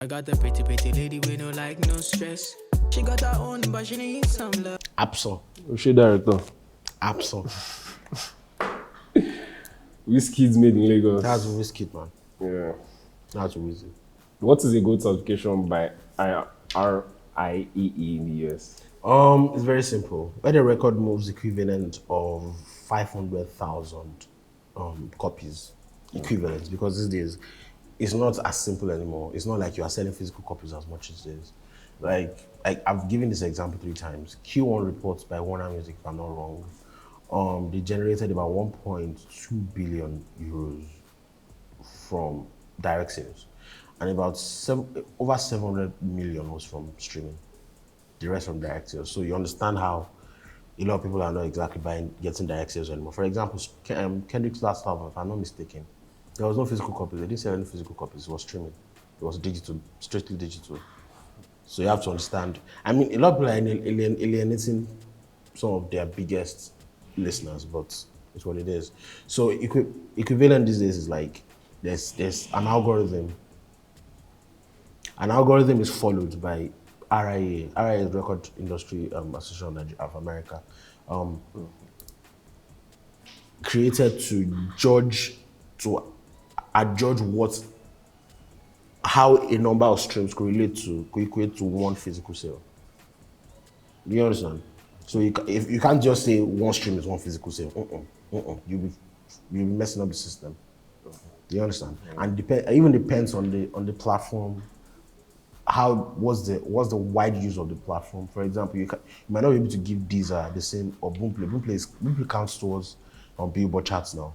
I got a pretty lady with no like no stress. She got her own, but she needs some love. Absol. Who's your director? Absol. Wizkid Made in Lagos. That's Wizkid, man. Yeah. That's Wizkid. What is a gold certification by RIEE in the US? It's very simple. Where the record moves equivalent of 500,000 copies equivalent, because these days it's not as simple anymore. It's not like you are selling physical copies as much as days. Like I've given this example 3 times. Q1 reports by Warner Music, if I'm not wrong, they generated about 1.2 billion euros from direct sales, and about over 700 million was from streaming. The rest from direct sales. So you understand how a lot of people are not exactly getting direct sales anymore. For example, Kendrick's last album, if I'm not mistaken, there was no physical copies. They didn't sell any physical copies. It was streaming. It was digital, strictly digital. So you have to understand. I mean, a lot of people are alienating some of their biggest listeners, but it's what it is. So equivalent these days is like there's an algorithm. An algorithm is followed by RIA. RIA is Record Industry Association of America, created to adjudge how a number of streams could equate to one physical sale. Do you understand? So if you can't just say one stream is one physical sale. You'll be messing up the system. Do you understand? And it even depends on the platform. What's the wide use of the platform? For example, you might not be able to give Deezer the same, or Boomplay. Boomplay counts towards on Billboard charts now,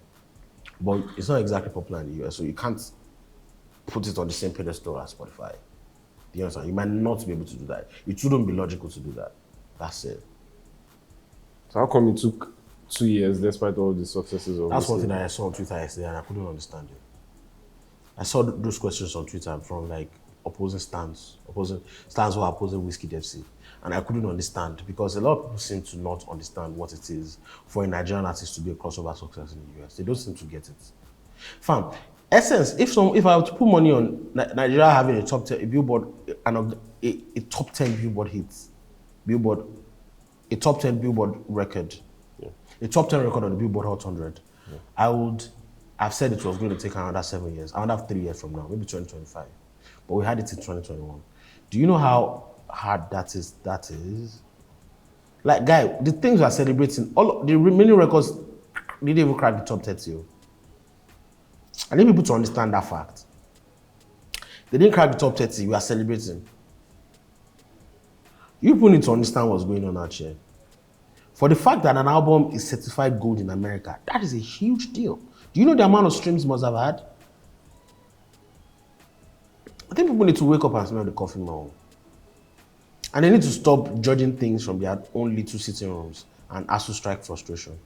but it's not exactly popular in the US, so you can't put it on the same pedestal as Spotify. Do you understand? You might not be able to do that. It wouldn't be logical to do that. That's it. So how come it took 2 years despite all the successes of That's one Wizkid? thing that I saw on Twitter yesterday, and I couldn't understand it. I saw those questions on Twitter from like opposing stands who are opposing Wizkid FC, and I couldn't understand, because a lot of people seem to not understand what it is for a Nigerian artist to be a crossover success in the US. They don't seem to get it. Fam, essence, if I were to put money on Nigeria having a top 10 Billboard, a top 10 Billboard hits, a top 10 Billboard record, a top 10 record on the Billboard Hot 100, I've said it was going to take another 7 years. I would have 3 years from now, maybe 2025. But we had it in 2021. Do you know how hard that is? Like, guy, the things we are celebrating, all the remaining records didn't even crack the top 30. I need people to understand that fact. They didn't crack the top 30, we are celebrating. You people need to understand what's going on out here. For the fact that an album is certified gold in America, that is a huge deal. Do you know the amount of streams it must have had? I think people need to wake up and smell the coffee more. And they need to stop judging things from their own little sitting rooms and ASU strike frustration.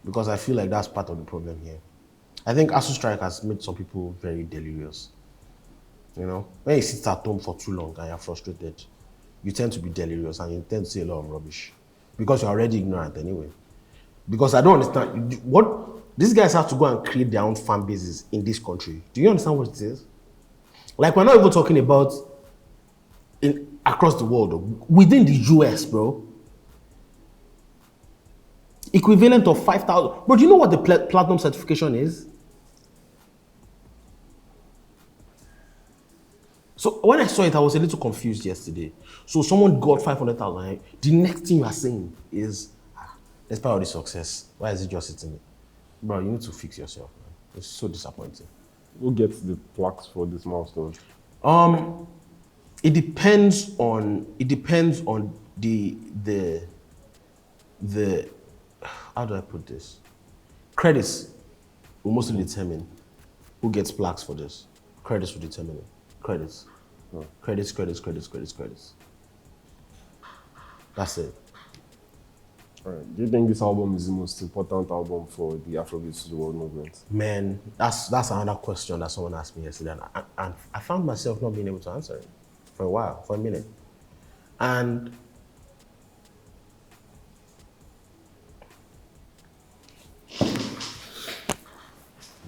Because I feel like that's part of the problem here. I think ASU strike has made some people very delirious. You know, when you sit at home for too long and you're frustrated, you tend to be delirious and you tend to say a lot of rubbish. Because you're already ignorant anyway. Because I don't understand what these guys have to go and create their own fan bases in this country. Do you understand what it is? Like, we're not even talking about across the world, within the US, bro. Equivalent of 5,000. Bro, do you know what the platinum certification is? So when I saw it, I was a little confused yesterday. So someone got 500,000. The next thing you are saying is, despite all the success, why is it just sitting? Bro, you need to fix yourself, man. It's so disappointing. Who gets the plaques for this milestone? It depends on the how do I put this? Credits will mostly determine who gets plaques for this. Credits will determine it. Credits. Credits. That's it. All right. Do you think this album is the most important album for the Afrobeats to the world movement? Man, that's another question that someone asked me yesterday, and I found myself not being able to answer it for a while, for a minute. And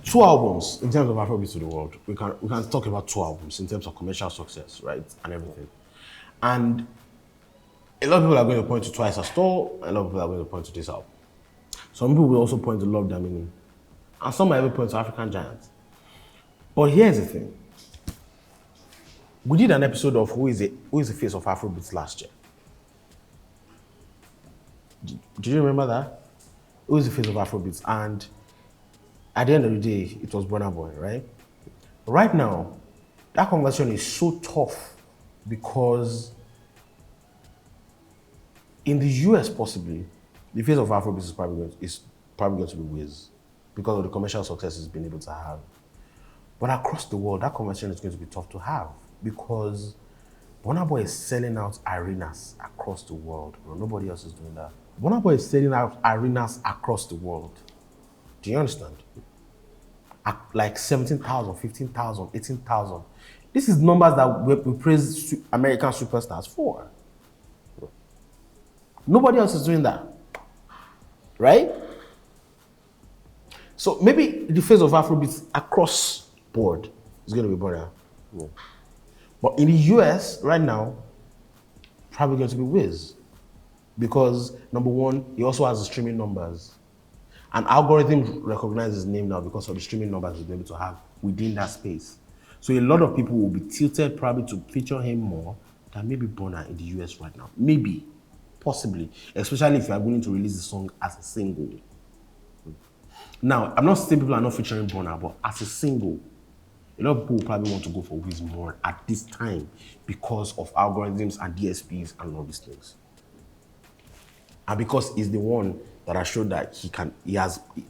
two albums in terms of Afrobeats to the world. We can talk about two albums in terms of commercial success, right, and everything. And a lot of people are going to point to Twice as Tall, and a lot of people are going to point to this album. Some people will also point to Love Damini, and some might even point to African Giants. But here's the thing. We did an episode of Who is the Face of Afrobeats last year. Do you remember that? Who is the Face of Afrobeats? And at the end of the day, it was Burna Boy, right? Right now, that conversation is so tough because in the US, possibly, the Face of Afrobeats is probably going to be Wiz because of the commercial success he's been able to have. But across the world, that conversation is going to be tough to have because Burna Boy is selling out arenas across the world. Bro. Nobody else is doing that. Burna Boy is selling out arenas across the world. Do you understand? Like 17,000, 15,000, 18,000. This is numbers that we praise American superstars for. Nobody else is doing that. Right? So maybe the Face of Afrobeats across board is going to be Burna. Yeah. But in the US, right now, probably going to be Wiz. Because, number one, he also has the streaming numbers. An algorithm recognizes his name now because of the streaming numbers he's able to have within that space. So a lot of people will be tilted probably to feature him more than maybe Burna in the US right now. Maybe, possibly, especially if you are willing to release the song as a single. Now, I'm not saying people are not featuring Burna, but as a single, a lot of people will probably want to go for Wiz more at this time because of algorithms and DSPs and all these things. And because he's the one that has showed that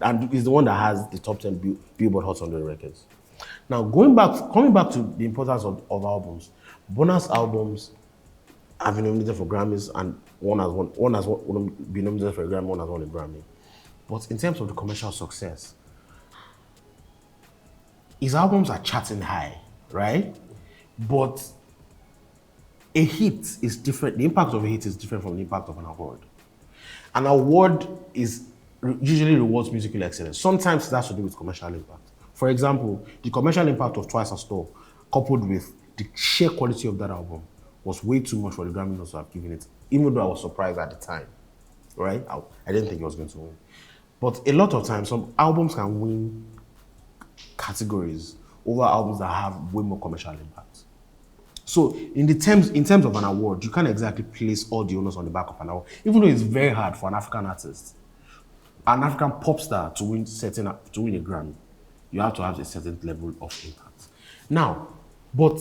and he's the one that has the top 10 Billboard Hot 100 records. Now, coming back to the importance of albums, Burna's albums have been nominated for Grammys, and one has been nominated for a Grammy, one has won a Grammy. But in terms of the commercial success, his albums are charting high, right? But a hit is different. The impact of a hit is different from the impact of an award. An award usually rewards musical excellence. Sometimes it has to do with commercial impact. For example, the commercial impact of Twice as Tall, coupled with the sheer quality of that album, was way too much for the Grammy not to have given it, even though I was surprised at the time, right? I didn't think it was going to win. But a lot of times, some albums can win categories over albums that have way more commercial impact. So in terms of an award, you can't exactly place all the onus on the back of an award, even though it's very hard for an African artist, an African pop star to win a Grammy. You have to have a certain level of impact. Now, but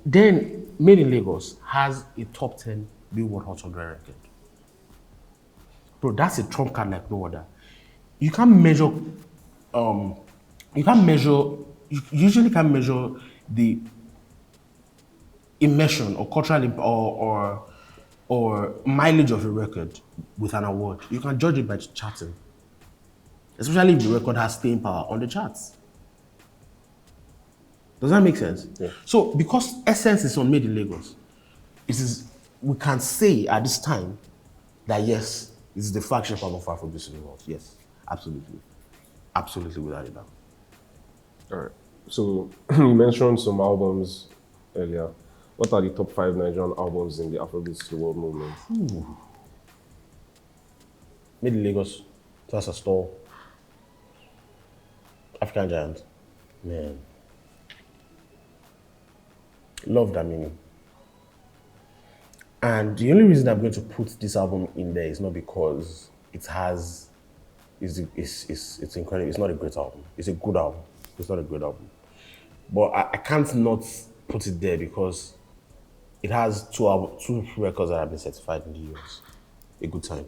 then Made in Lagos has a top 10 Billboard Hot 100 record. Bro, that's a trump card like no other. You usually can't measure the immersion or cultural or mileage of a record with an award. You can judge it by charting, especially if the record has staying power on the charts. Does that make sense? Yeah. So because Essence is on Made in Lagos, we can say at this time that yes, it's the flagship album for Afrobeats in the world. Yes, absolutely. Absolutely without a doubt. All right. So you mentioned some albums earlier. What are the top 5 Nigerian albums in the Afrobeats to the world movement? Made in Lagos, Twice as Tall, African Giant, man. Love Damini. And the only reason I'm going to put this album in there is not because it's incredible. It's not a great album. It's a good album. It's not a great album. But I can't not put it there because it has two records that have been certified in the US. A Good Time,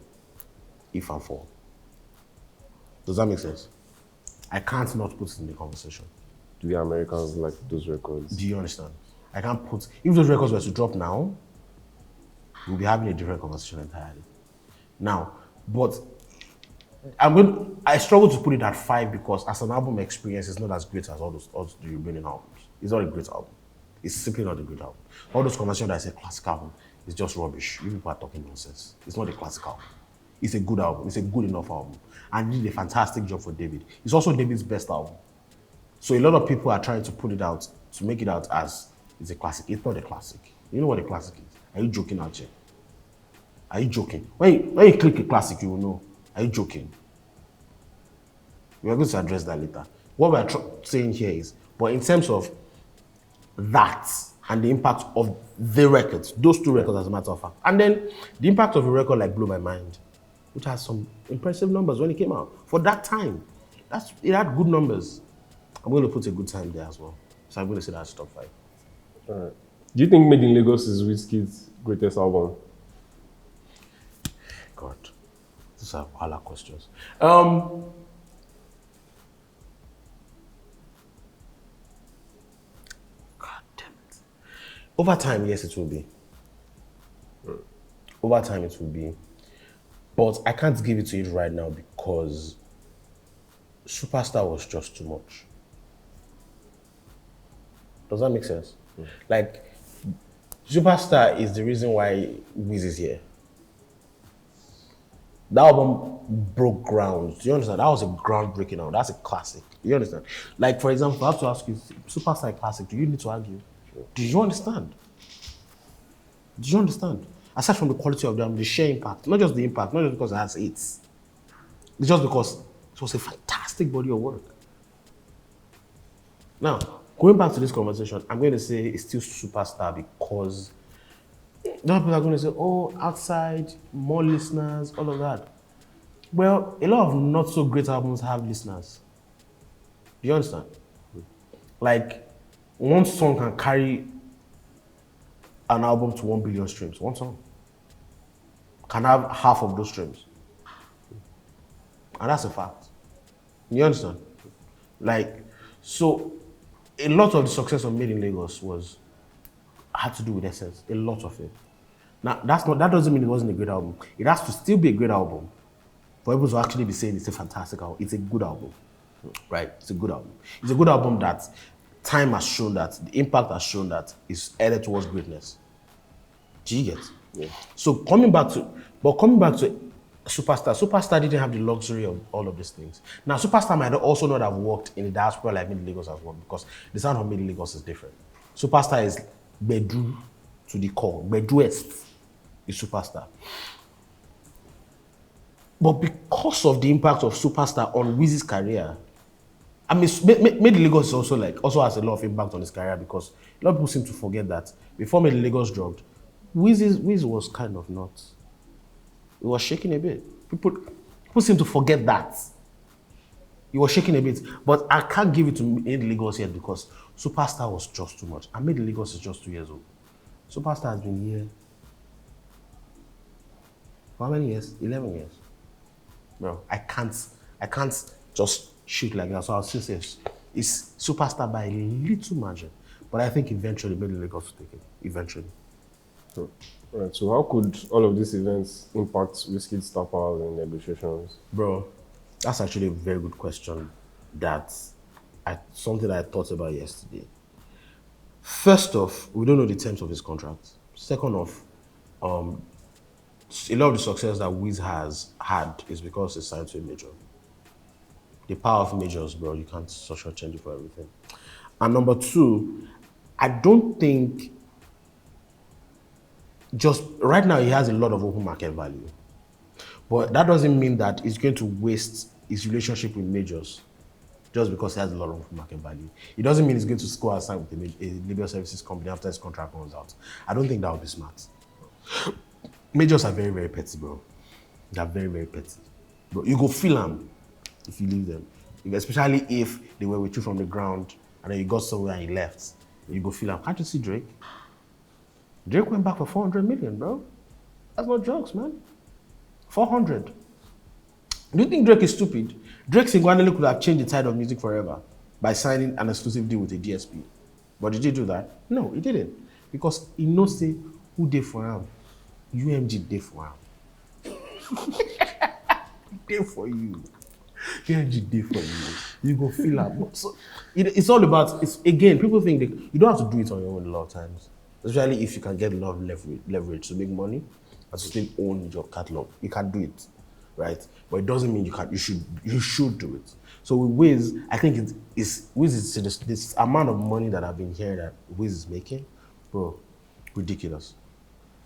If and Fall. Does that make sense? I can't not put it in the conversation. Do the Americans like those records? Do you understand? I can't put, if those records were to drop now, we'll be having a different conversation entirely. Now, but I struggle to put it at 5 because as an album experience, it's not as great as all the remaining albums. It's not a great album. It's simply not a great album. All those conversations that I say classic album is just rubbish. You people are talking nonsense. It's not a classic album. It's a good album. It's a good enough album. And he did a fantastic job for David. It's also David's best album. So a lot of people are trying to put it out, to make it out as it's a classic. It's not a classic. You know what a classic is? Are you joking out here? Are you joking? When you click a classic, you will know. Are you joking? We are going to address that later. What we're saying here is, but in terms of that and the impact of the records, those two records as a matter of fact, and then the impact of a record like Blow My Mind, which has some impressive numbers when it came out. For that time, it had good numbers. I'm going to put a good time there as well. So I'm going to say that's top 5. All right. Do you think Made in Lagos is Wizkid's greatest album? God, these are all our questions. God damn it. Over time, yes, it will be. Over time, it will be. But I can't give it to you right now because Superstar was just too much. Does that make sense? Like, Superstar is the reason why Wiz is here. That album broke ground. Do you understand? That was a groundbreaking album. That's a classic. Do you understand? Like, for example, I have to ask you, Superstar a classic, do you need to argue? Do you understand? Do you understand? Aside from the quality of them, the sheer impact, not just the impact, not just because it has hits, it's just because it was a fantastic body of work. Now, going back to this conversation, I'm going to say it's still Superstar because a lot of people are going to say, oh, outside, more listeners, all of that. Well, a lot of not so great albums have listeners. Do you understand? Like, one song can carry an album to 1 billion streams. One song can have half of those streams. And that's a fact. You understand? Like, so a lot of the success of Made in Lagos had to do with Essence. A lot of it. Now, that doesn't mean it wasn't a great album. It has to still be a great album for people to actually be saying it's a fantastic album. It's a good album, right? It's a good album. It's a good album that time has shown that, the impact has shown that it's headed towards greatness. Do you get? Yeah. So coming back to Superstar didn't have the luxury of all of these things. Now, Superstar might also not have worked in the diaspora like Made in Lagos as well, because the sound of Made in Lagos is different. Superstar is Bedu to the core. Beduest is Superstar. But because of the impact of Superstar on Wiz's career, I mean, Made in Lagos also has a lot of impact on his career, because a lot of people seem to forget that before Made in Lagos dropped, Wiz was kind of not. He was shaking a bit. People seem to forget that. He was shaking a bit. But I can't give it to Made in Lagos yet because Superstar was just too much. And Made in Lagos is just 2 years old. Superstar has been here for how many years? 11 years. Bro, I can't just shoot like that. So I'll still say it's Superstar by a little margin. But I think eventually Made in Lagos will take it. Eventually. Right, so how could all of these events impact Wizkid's star powers in negotiations? Bro, that's actually a very good question. Something that I thought about yesterday. First off, we don't know the terms of his contract. Second off, a lot of the success that Wiz has had is because it's signed to a major. The power of majors, bro, you can't social change it for everything. And number two, I don't think just right now he has a lot of open market value. But that doesn't mean that he's going to waste his relationship with majors just because he has a lot of open market value. It doesn't mean he's going to score outside with a labor services company after his contract runs out. I don't think that would be smart. Majors are very, very petty, bro. They are very, very petty. Bro, you go feel them if you leave them. Especially if they were with you from the ground and then you got somewhere and you left. You go feel them. Can't you see Drake? Drake went back for 400 million, bro. That's not jokes, man. 400. Do you think Drake is stupid? Drake single-handedly could have changed the tide of music forever by signing an exclusive deal with a DSP. But did he do that? No, he didn't. Because he knows say who did for him. UMG did for him. He did for you. UMG did for you. You go feel that. So it's all about, again, people think you don't have to do it on your own a lot of times. Especially if you can get a lot of leverage to make money and to still own your catalog. You can do it. right? But it doesn't mean you should do it. So with Wiz, I think Wiz is this amount of money that I've been hearing that Wiz is making, bro, ridiculous.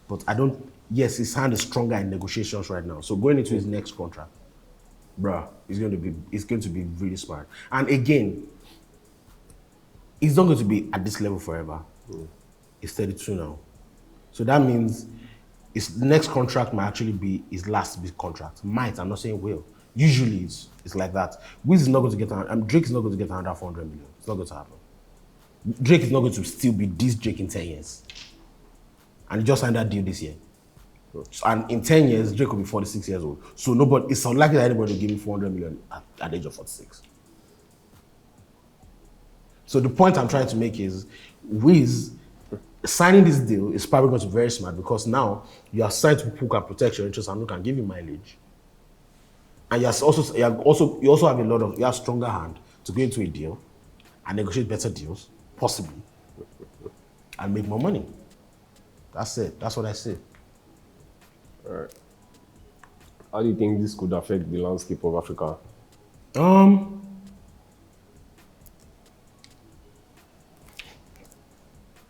But I don't. Yes, his hand is stronger in negotiations right now. So going into his next contract, bruh, it's going to be really smart. And again, he's not going to be at this level forever. He's 32 now. So that means his next contract might actually be his last big contract. Might, I'm not saying will. Usually it's like that. Wiz is not going to get, Drake is not going to get another 400 million. It's not going to happen. Drake is not going to still be this Drake in 10 years. And he just signed that deal this year. So, and in 10 years, Drake will be 46 years old. So it's unlikely that anybody will give him 400 million at the age of 46. So the point I'm trying to make is, Wiz signing this deal is probably going to be very smart because now you are signed to people who can protect your interests and who can give you mileage. And you also have stronger hand to go into a deal and negotiate better deals, possibly, and make more money. That's it. That's what I say. All right. How do you think this could affect the landscape of Africa?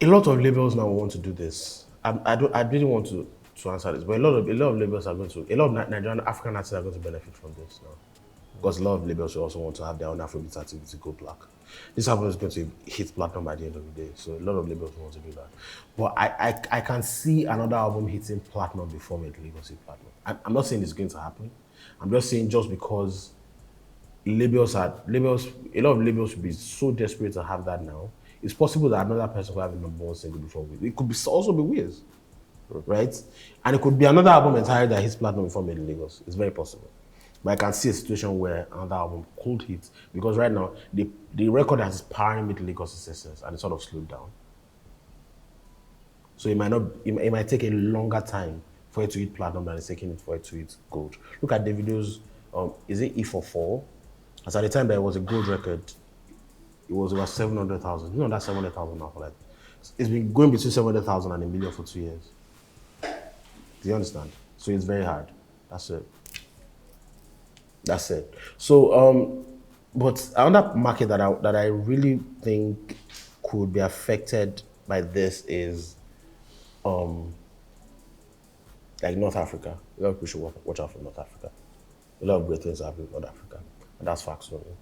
A lot of labels now want to do this. I really want to answer this, but a lot of labels are going to, a lot of Nigerian African artists are going to benefit from this now. Because a lot of labels will also want to have their own Afrobeats activity go black. This album is going to hit platinum by the end of the day, so a lot of labels want to do that. But I can see another album hitting platinum before Made in Lagos hit platinum. I'm not saying it's going to happen. I'm just saying just because a lot of labels will be so desperate to have that now. It's possible that another person will have a number one single before Wiz. It could also be Wiz, right? And it could be another album entirely that hits platinum before Made in Lagos. It's very possible. But I can see a situation where another album could hit because right now the record that is powering Made in Lagos is success and it sort of slowed down. So it might take a longer time for it to hit platinum than it's taking it for it to hit gold. Look at Davido's, is it E44? As at the time that it was a gold record, it was about 700,000. You know that's 700,000 now for like, it's been going between 700,000 and a million for 2 years. Do you understand? So it's very hard. That's it. So, but another market that I really think could be affected by this is, like North Africa. A lot of people should watch out for North Africa. A lot of great things happen in North Africa, and that's facts for me.